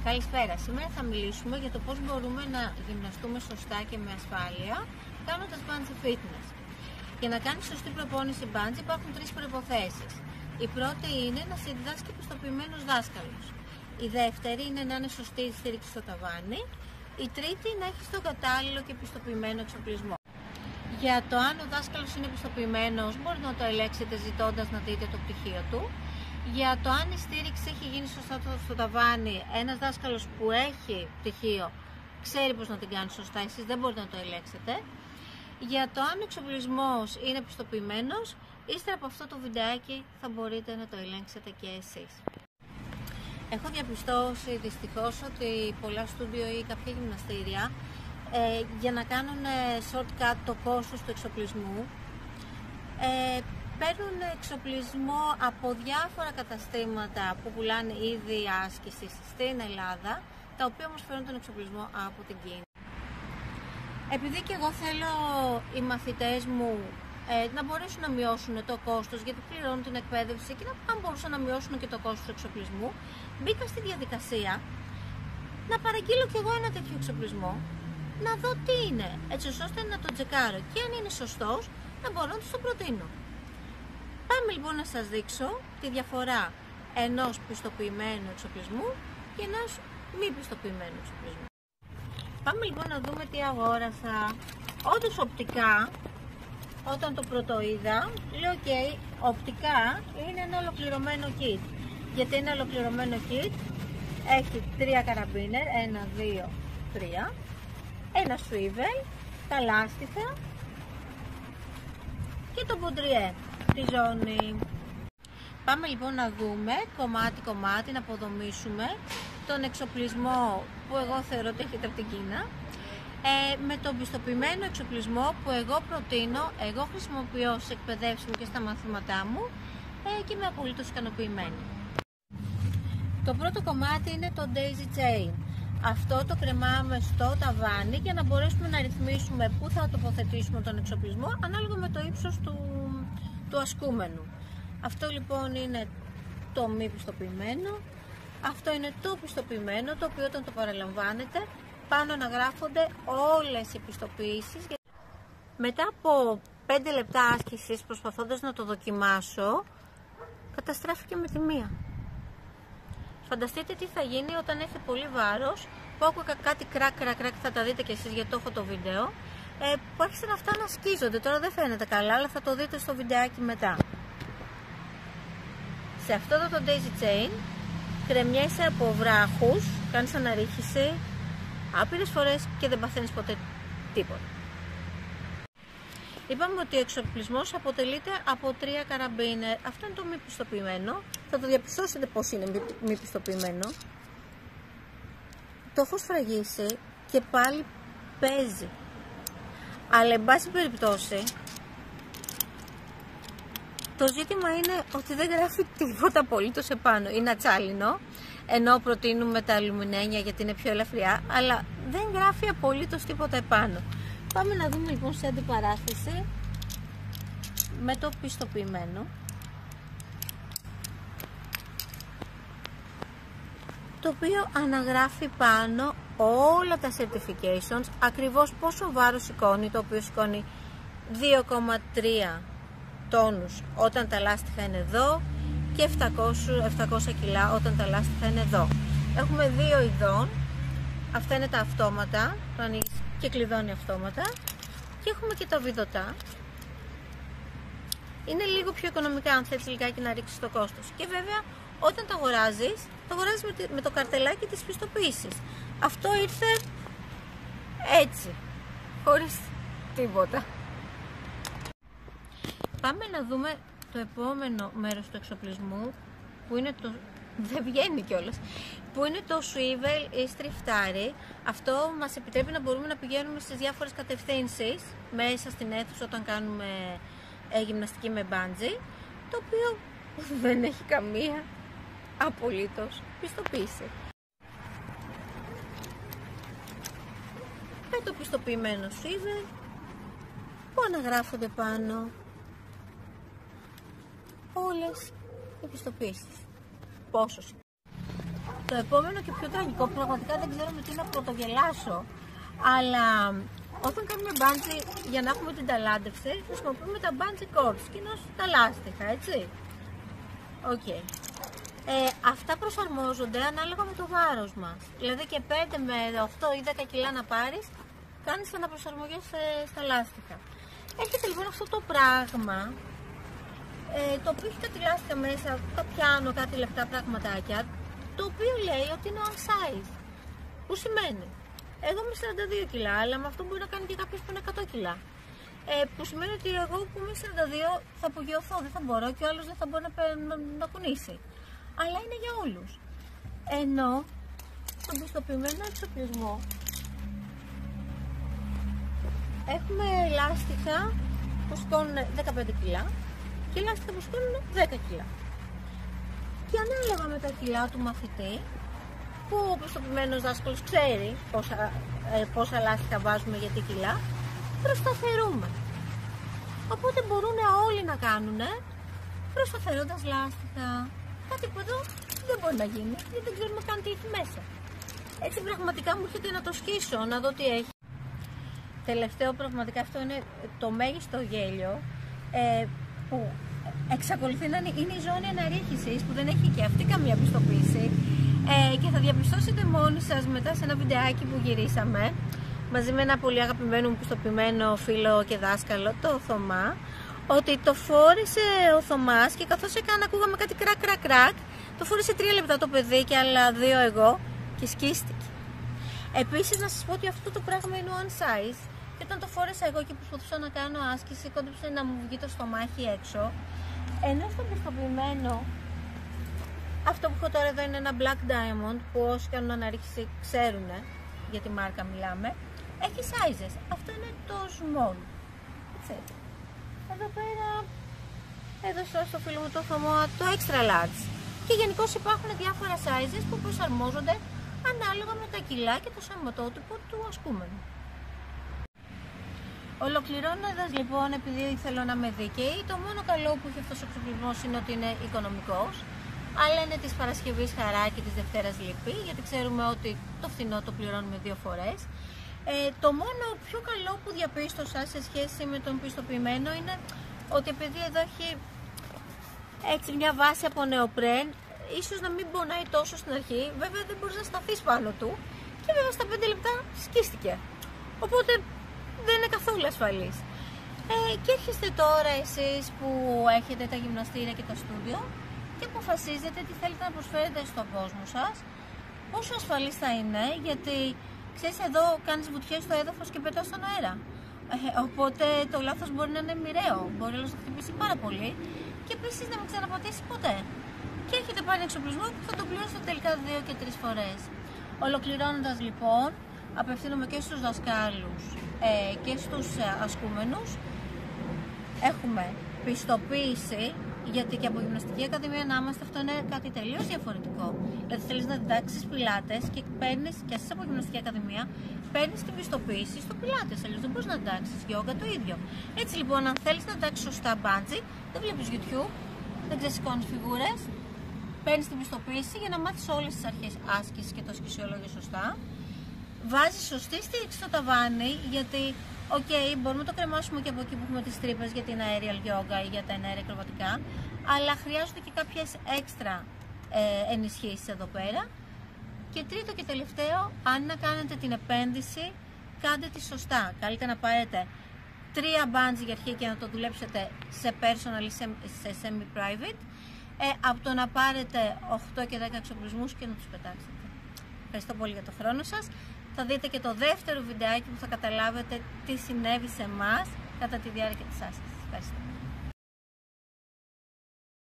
Καλησπέρα. Σήμερα θα μιλήσουμε για το πώς μπορούμε να γυμναστούμε σωστά και με ασφάλεια κάνοντας bungee fitness. Για να κάνεις σωστή προπόνηση bungee υπάρχουν τρεις προϋποθέσεις. Η πρώτη είναι να σε διδάσκει πιστοποιημένος δάσκαλος. Η δεύτερη είναι να είναι σωστή η στήριξη στο ταβάνι. Η τρίτη να έχεις τον κατάλληλο και πιστοποιημένο εξοπλισμό. Για το αν ο δάσκαλος είναι πιστοποιημένος μπορείτε να το ελέγξετε ζητώντας να δείτε το πτυχίο του. Για το αν η στήριξη έχει γίνει σωστά στο ταβάνι, ένας δάσκαλος που έχει πτυχίο ξέρει πώς να την κάνει σωστά, εσείς δεν μπορείτε να το ελέγξετε. Για το αν ο εξοπλισμός είναι πιστοποιημένος, ύστερα από αυτό το βιντεάκι θα μπορείτε να το ελέγξετε και εσείς. Έχω διαπιστώσει δυστυχώς ότι πολλά στούντιο ή κάποια γυμναστήρια για να κάνουν shortcut το κόστος του εξοπλισμού παίρνουν εξοπλισμό από διάφορα καταστήματα που πουλάνε είδη άσκησης στην Ελλάδα, τα οποία όμως φέρνουν τον εξοπλισμό από την Κίνα. Επειδή και εγώ θέλω οι μαθητές μου να μπορέσουν να μειώσουν το κόστος, γιατί πληρώνουν την εκπαίδευση και αν μπορούσαν να μειώσουν και το κόστος του εξοπλισμού, μπήκα στη διαδικασία να παραγγείλω κι εγώ ένα τέτοιο εξοπλισμό, να δω τι είναι, έτσι ώστε να το τσεκάρω και αν είναι σωστός να μπορώ να τους το προτείνω. Πάμε λοιπόν να σας δείξω τη διαφορά ενός πιστοποιημένου εξοπλισμού και ενός μη πιστοποιημένου εξοπλισμού. Πάμε λοιπόν να δούμε τι αγόρασα. Όντως οπτικά, όταν το πρωτοείδα, λέω ok, οπτικά είναι ένα ολοκληρωμένο kit. Γιατί είναι ολοκληρωμένο kit, έχει 3 καραμπίνερ, 1, 2, 3, ένα swivel, τα λάστιχα και το μποντριέ, τη ζώνη. Πάμε λοιπόν να δούμε κομμάτι-κομμάτι, να αποδομήσουμε τον εξοπλισμό που εγώ θεωρώ ότι έχετε από την Κίνα με τον πιστοποιημένο εξοπλισμό που εγώ προτείνω, εγώ χρησιμοποιώ στις εκπαιδεύσεις μου και στα μαθήματά μου και είμαι απολύτως ικανοποιημένη. Το πρώτο κομμάτι είναι το Daisy Chain. Αυτό το κρεμάμε στο ταβάνι για να μπορέσουμε να ρυθμίσουμε πού θα τοποθετήσουμε τον εξοπλισμό ανάλογα με το ύψος του ασκούμενου. Αυτό λοιπόν είναι το μη πιστοποιημένο. Αυτό είναι το πιστοποιημένο, το οποίο όταν το παραλαμβάνετε πάνω να γράφονται όλες οι πιστοποιήσεις. Μετά από 5 λεπτά άσκησης προσπαθώντας να το δοκιμάσω, καταστράφηκε με τη μία. Φανταστείτε τι θα γίνει όταν έχει πολύ βάρος, που άκουγα κάτι κρακ, θα τα δείτε και εσείς γιατί το έχω το βίντεο, που άρχισαν αυτά να σκίζονται. Τώρα δεν φαίνεται καλά, αλλά θα το δείτε στο βιντεάκι μετά. Σε αυτό εδώ το Daisy Chain κρεμιέσαι από βράχους, κάνεις αναρρίχηση άπειρες φορές και δεν παθαίνεις ποτέ τίποτα. Είπαμε ότι ο εξοπλισμός αποτελείται από 3 καραμπίνερ. Αυτό είναι το μη πιστοποιημένο. Θα το διαπιστώσετε πως είναι μη πιστοποιημένο. Το έχω σφραγίσει και πάλι παίζει. Αλλά εν πάση περιπτώσει το ζήτημα είναι ότι δεν γράφει τίποτα απολύτως επάνω. Είναι ατσάλινο, ενώ προτείνουμε τα αλουμινένια γιατί είναι πιο ελαφριά, αλλά δεν γράφει απολύτως τίποτα επάνω. Πάμε να δούμε λοιπόν σε αντιπαράθεση με το πιστοποιημένο. Το οποίο αναγράφει πάνω όλα τα certifications, ακριβώς πόσο βάρος σηκώνει, το οποίο σηκώνει 2,3 τόνους όταν τα λάστιχα είναι εδώ και 700 κιλά όταν τα λάστιχα είναι εδώ. Έχουμε 2 ειδών, αυτά είναι τα αυτόματα, το ανοίγεις και κλειδώνει αυτόματα, και έχουμε και τα βιδωτά. Είναι λίγο πιο οικονομικά αν θέλεις λιγάκι να ρίξεις το κόστος. Και βέβαια όταν το αγοράζεις με το καρτελάκι της πιστοποίησης. Αυτό ήρθε έτσι, χωρίς τίποτα. Πάμε να δούμε το επόμενο μέρος του εξοπλισμού, που είναι το... δεν βγαίνει κιόλας, που είναι το swivel ή στριφτάρι. Αυτό μας επιτρέπει να μπορούμε να πηγαίνουμε στις διάφορες κατευθύνσεις μέσα στην αίθουσα όταν κάνουμε γυμναστική με bungee, το οποίο δεν έχει καμία απολύτως πιστοποίηση. Με το πιστοποιημένο swivel που αναγράφονται πάνω όλες οι πιστοποίησεις. Πόσο Το επόμενο και πιο τραγικό, πραγματικά δεν ξέρω με τι να πρωτογελάσω, αλλά όταν κάνουμε bungee για να έχουμε την ταλάντευση, χρησιμοποιούμε τα bungee cords, κοινώς τα λάστιχα, έτσι. Okay. Αυτά προσαρμόζονται ανάλογα με το βάρος μας. Δηλαδή και 5 με 8 ή 10 κιλά να πάρεις, κάνεις αναπροσαρμογές στα λάστιχα. Έχετε λοιπόν αυτό το πράγμα, το οποίο έχει κάτι λάστιχα μέσα, τα πιάνω, κάτι λεπτά πραγματάκια, το οποίο λέει ότι είναι one size. Που σημαίνει, εγώ είμαι 42 κιλά, αλλά με αυτό μπορεί να κάνει και κάποιος που είναι 100 κιλά. Που σημαίνει ότι εγώ που είμαι 42 θα απογειωθώ, δεν θα μπορώ και ο άλλος δεν θα μπορεί να κουνήσει. Αλλά είναι για όλους. Ενώ στον πιστοποιημένο εξοπλισμό έχουμε λάστιχα που σηκώνουν 15 κιλά και λάστιχα που σηκώνουν 10 κιλά. Και ανάλογα με τα κιλά του μαθητή, που ο πιστοποιημένος δάσκαλος ξέρει πόσα λάστιχα βάζουμε για τι κιλά, προσταθερούμε. Οπότε μπορούν όλοι να κάνουν προσταθερώντας λάστιχα. Κάτι που εδώ δεν μπορεί να γίνει, γιατί δεν ξέρουμε καν τι έχει μέσα. Έτσι πραγματικά μου έρχεται να το σκίσω, να δω τι έχει. Τελευταίο, πραγματικά αυτό είναι το μέγιστο γέλιο, που εξακολουθεί να είναι η ζώνη αναρρίχησης, που δεν έχει και αυτή καμία πιστοποίηση, και θα διαπιστώσετε μόνοι σας μετά σε ένα βιντεάκι που γυρίσαμε μαζί με ένα πολύ αγαπημένο μου πιστοποιημένο φίλο και δάσκαλο, το Θωμά, ότι το φόρεσε ο Θωμάς και καθώς ακούγαμε κάτι κρακ, το φόρεσε 3 λεπτά το παιδί και άλλα 2 εγώ και σκίστηκε. Επίσης να σας πω ότι αυτό το πράγμα είναι one size και όταν το φόρεσα εγώ και προσπαθούσα να κάνω άσκηση, κόντεψε να μου βγει το στομάχι έξω, ενώ στο πιστοποιημένο, αυτό που έχω τώρα εδώ είναι ένα Black Diamond που όσοι κάνουν αναρρίχηση ξέρουν για τη μάρκα μιλάμε, έχει sizes. Αυτό είναι το small. Έτσι. Εδώ πέρα έδωσα στο φίλο μου το Θωμά το extra large. Και γενικώς υπάρχουν διάφορα sizes που προσαρμόζονται ανάλογα με τα κιλά και το σωματότυπο του ασκούμενου. Ολοκληρώνοντας λοιπόν, επειδή θέλω να είμαι δίκαιη, το μόνο καλό που έχει αυτός ο εξοπλισμός είναι ότι είναι οικονομικός, αλλά είναι της Παρασκευής χαρά και της Δευτέρας λυπή, γιατί ξέρουμε ότι το φθηνό το πληρώνουμε 2 φορές. Το μόνο πιο καλό που διαπίστωσα σε σχέση με τον πιστοποιημένο είναι ότι επειδή εδώ έχει έτσι μια βάση από νεοπρέν, ίσως να μην πονάει τόσο στην αρχή, βέβαια δεν μπορείς να σταθείς πάνω του και βέβαια στα 5 λεπτά σκίστηκε. Οπότε δεν είναι καθόλου ασφαλής. Και έρχεστε τώρα εσείς που έχετε τα γυμναστήρια και τα στούντιο και αποφασίζετε τι θέλετε να προσφέρετε στον κόσμο σας, πόσο ασφαλής θα είναι, γιατί ξέρεις εδώ κάνεις βουτιές στο έδαφος και πετάς στον αέρα. Οπότε το λάθος μπορεί να είναι μοιραίο, μπορεί να το χτυπήσει πάρα πολύ και επίσης να μην ξαναπατήσει ποτέ. Και έχετε πάρει εξοπλισμό που θα το πληρώσετε τελικά 2 και 3 φορές. Ολοκληρώνοντας λοιπόν, απευθύνομαι και στους δασκάλους και στους ασκούμενους. Έχουμε πιστοποίηση, γιατί και από γυμναστική ακαδημία να είμαστε, αυτό είναι κάτι τελείως διαφορετικό. Δηλαδή θέλεις να διδάξεις πιλάτες και παίρνεις, και εσείς από γυμναστική ακαδημία, παίρνεις την πιστοποίηση στο πιλάτες, αλλιώς δεν μπορείς να διδάξεις γιόγκα το ίδιο. Έτσι λοιπόν, αν θέλεις να διδάξεις σωστά bungee, δεν βλέπεις YouTube, δεν ξεσηκώνεις φιγούρες, παίρνεις την πιστοποίηση για να μάθεις όλες τις αρχές άσκησης και το σκησιολόγιο σωστά. Βάζεις σωστή στήριξη στο ταβάνι, γιατί μπορούμε να το κρεμάσουμε και από εκεί που έχουμε τις τρύπες για την aerial yoga ή για τα εναέρια ακροβατικά, αλλά χρειάζονται και κάποιες έξτρα ενισχύσεις εδώ πέρα. Και τρίτο και τελευταίο, αν να κάνετε την επένδυση, κάντε τη σωστά. Καλύτερα να πάρετε 3 bungee για αρχή και να το δουλέψετε σε personal ή σε semi-private, από το να πάρετε 8 και 10 εξοπλισμούς και να τους πετάξετε. Ευχαριστώ πολύ για το χρόνο σας. Θα δείτε και το δεύτερο βιντεάκι που θα καταλάβετε τι συνέβη σε εμάς κατά τη διάρκεια της άσκησης. Ευχαριστώ.